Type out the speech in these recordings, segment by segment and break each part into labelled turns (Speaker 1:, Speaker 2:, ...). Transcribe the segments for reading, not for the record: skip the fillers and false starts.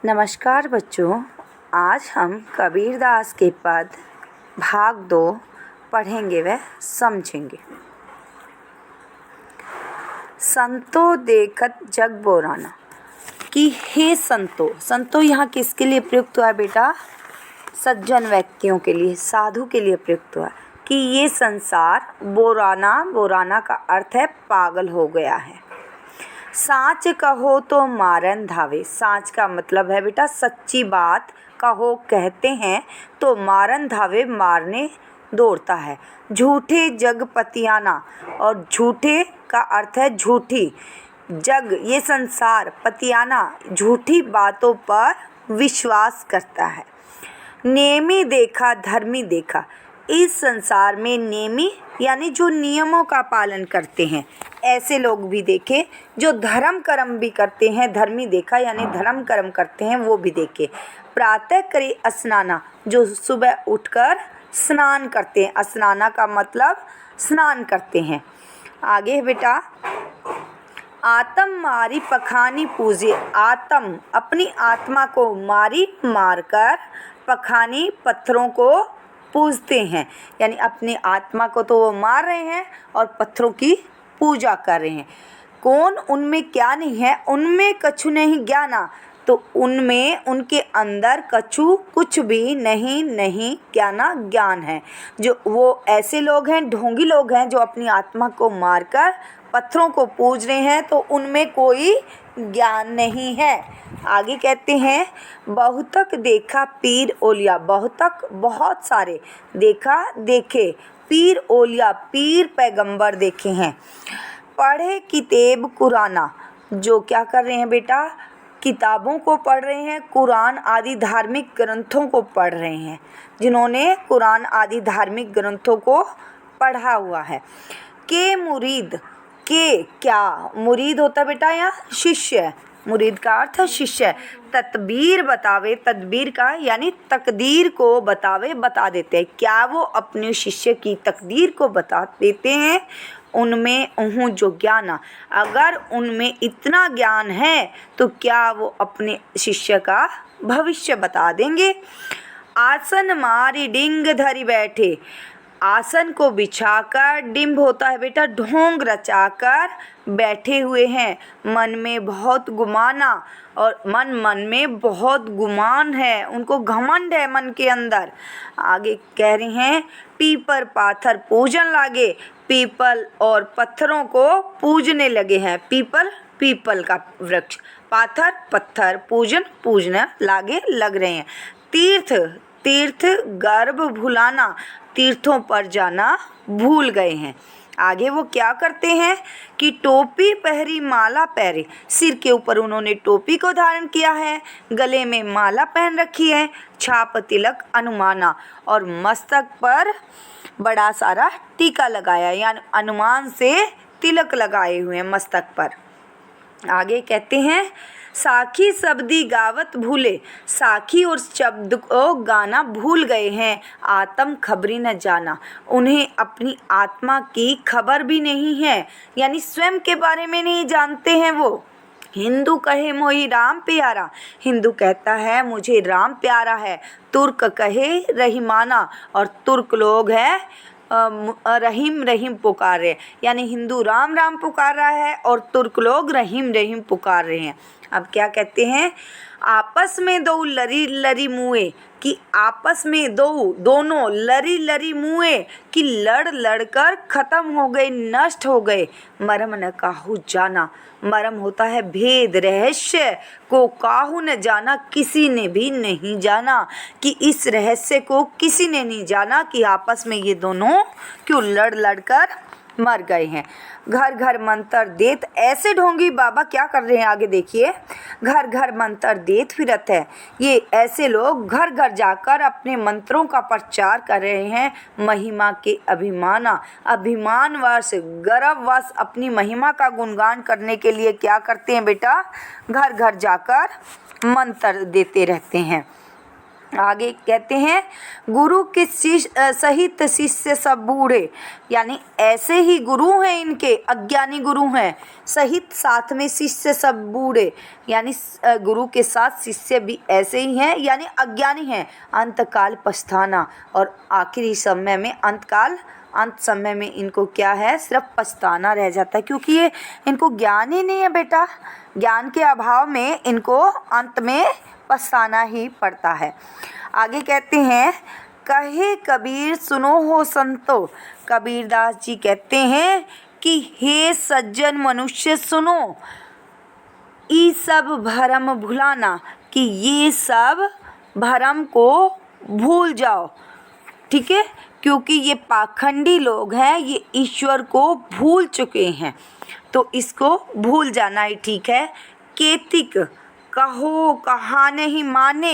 Speaker 1: नमस्कार बच्चों, आज हम कबीरदास के पद भाग 2 पढ़ेंगे व समझेंगे। संतो देखत जग बोराना कि हे संतो, संतो यहाँ किसके लिए प्रयुक्त हुआ है बेटा? सज्जन व्यक्तियों के लिए, साधु के लिए प्रयुक्त हुआ कि ये संसार बोराना, बोराना का अर्थ है पागल हो गया है। साँच कहो तो मारन धावे, साँच का मतलब है बेटा सच्ची बात कहो, कहते हैं तो मारन धावे, मारने दौड़ता है। झूठे जग पतियाना, और झूठे का अर्थ है झूठी, जग ये संसार, पतियाना झूठी बातों पर विश्वास करता है। नेमी देखा धर्मी देखा, इस संसार में नेमी यानी जो नियमों का पालन करते हैं ऐसे लोग भी देखे, जो धर्म कर्म भी करते हैं, धर्मी देखा यानी धर्म कर्म करते हैं वो भी देखे। प्रातः करे स्नाना, जो सुबह उठकर स्नान करते हैं, स्नाना का मतलब स्नान करते हैं। आगे बेटा, आत्म मारी पखानी पूजे, आत्म अपनी आत्मा को मारी मारकर, पखानी पत्थरों को पूजते हैं, यानी अपनी आत्मा को तो वो मार रहे हैं और पत्थरों की पूजा कर रहे हैं। कौन उनमें क्या नहीं है, उनमें कछु नहीं ज्ञाना, तो उनमें उनके अंदर कछु कुछ भी नहीं ज्ञाना, ज्ञान है। जो वो ऐसे लोग हैं, ढोंगी लोग हैं जो अपनी आत्मा को मारकर पत्थरों को पूज रहे हैं, तो उनमें कोई ज्ञान नहीं है। आगे कहते हैं, बहुतक देखा पीर ओलिया, बहुतक बहुत सारे, देखा देखे, पीर ओलिया पीर पैगंबर देखे हैं। पढ़े किताब कुराना, जो क्या कर रहे हैं बेटा? किताबों को पढ़ रहे हैं, कुरान आदि धार्मिक ग्रंथों को पढ़ रहे हैं, जिन्होंने कुरान आदि धार्मिक ग्रंथों को पढ़ा हुआ है। के मुरीद, के क्या मुरीद होता है बेटा? यहाँ शिष्य, मुरीद का अर्थ है शिष्य। तदबीर बतावे, तदबीर का यानी तकदीर को बतावे, बता देते हैं। क्या वो अपने शिष्य की तकदीर को बता देते हैं? उनमें उहु जो ज्ञान, अगर उनमें इतना ज्ञान है तो क्या वो अपने शिष्य का भविष्य बता देंगे? आसन मारी डिंग धरी बैठे, आसन को बिछाकर, डिंब होता है बेटा ढोंग रचाकर बैठे हुए हैं। मन में बहुत गुमाना, और मन में बहुत गुमान है, उनको घमंड है मन के अंदर। आगे कह रहे हैं, पीपर पाथर पूजन लागे, पीपल और पत्थरों को पूजने लगे हैं। पीपल पीपल का वृक्ष, पाथर पत्थर, पूजने लागे लग रहे हैं। तीर्थ तीर्थ गर्भ भुलाना, तीर्थों पर जाना भूल गए हैं। आगे वो क्या करते हैं कि टोपी पहरी माला पहरे, सिर के ऊपर उन्होंने टोपी को धारण किया है, गले में माला पहन रखी है, छाप तिलक अनुमाना, और मस्तक पर बड़ा सारा टीका लगाया, यानी अनुमान से तिलक लगाए हुए हैं मस्तक पर। आगे कहते हैं, साखी शब्दी गावत भूले, साखी और शब्द को गाना भूल गए हैं। आत्म खबरी न जाना, उन्हें अपनी आत्मा की खबर भी नहीं है, यानी स्वयं के बारे में नहीं जानते हैं वो। हिंदू कहे मोहि राम प्यारा, हिंदू कहता है मुझे राम प्यारा है। तुर्क कहे रहीमाना, और तुर्क लोग हैं रहीम रहीम पुकार रहे, यानी हिंदू राम राम पुकार रहा है और तुर्क लोग रहीम रहीम पुकार रहे हैं। अब क्या कहते हैं, आपस में दो लरी लरी मुए, कि आपस में दोनों लरी लरी मुए, कि लड़ लड़कर खत्म हो गए, नष्ट हो गए। मरम न काहू जाना, मरम होता है भेद, रहस्य को काहू न जाना, किसी ने भी नहीं जाना, कि इस रहस्य को किसी ने नहीं जाना कि आपस में ये दोनों क्यों लड़ लड़कर मर गए हैं। घर घर मंत्र देत, ऐसे ढोंगी बाबा क्या कर रहे हैं आगे देखिए, घर घर मंत्र देत फिरत है। ये ऐसे लोग घर घर जाकर अपने मंत्रों का प्रचार कर रहे हैं। महिमा के अभिमाना, अभिमानवश गर्ववश अपनी महिमा का गुणगान करने के लिए क्या करते हैं बेटा? घर घर जाकर मंत्र देते रहते हैं। आगे कहते हैं गुरु के सहित शिष्य सब बूढ़े, यानी ऐसे ही गुरु हैं इनके, अज्ञानी गुरु हैं, सहित साथ में शिष्य सब बूढ़े, यानी गुरु के साथ शिष्य भी ऐसे ही हैं, यानी अज्ञानी हैं। अंतकाल पछताना, और आखिरी समय में अंत समय में इनको क्या है, सिर्फ पछताना रह जाता है, क्योंकि ये इनको ज्ञान ही नहीं है बेटा। ज्ञान के अभाव में इनको अंत में पछताना ही पड़ता है। आगे कहते हैं कहे कबीर सुनो हो संतो, कबीरदास जी कहते हैं कि हे सज्जन मनुष्य सुनो, ये सब भरम भुलाना, कि ये सब भरम को भूल जाओ, ठीक है, क्योंकि ये पाखंडी लोग हैं, ये ईश्वर को भूल चुके हैं, तो इसको भूल जाना ही ठीक है। केतिक कहो कहा नहीं माने,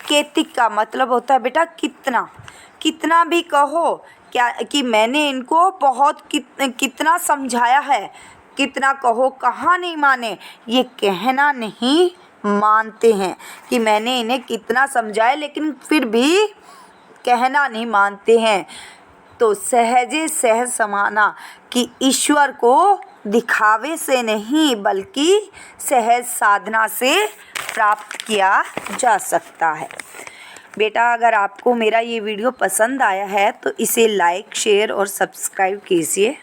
Speaker 1: केतिक का मतलब होता है बेटा कितना भी कहो, क्या कि मैंने इनको बहुत कितना समझाया है, कितना कहो कहा नहीं माने, ये कहना नहीं मानते हैं कि मैंने इन्हें कितना समझाया लेकिन फिर भी कहना नहीं मानते हैं। तो सहजे सहज समाना, कि ईश्वर को दिखावे से नहीं बल्कि सहज साधना से प्राप्त किया जा सकता है। बेटा अगर आपको मेरा ये वीडियो पसंद आया है तो इसे लाइक शेयर और सब्सक्राइब कीजिए।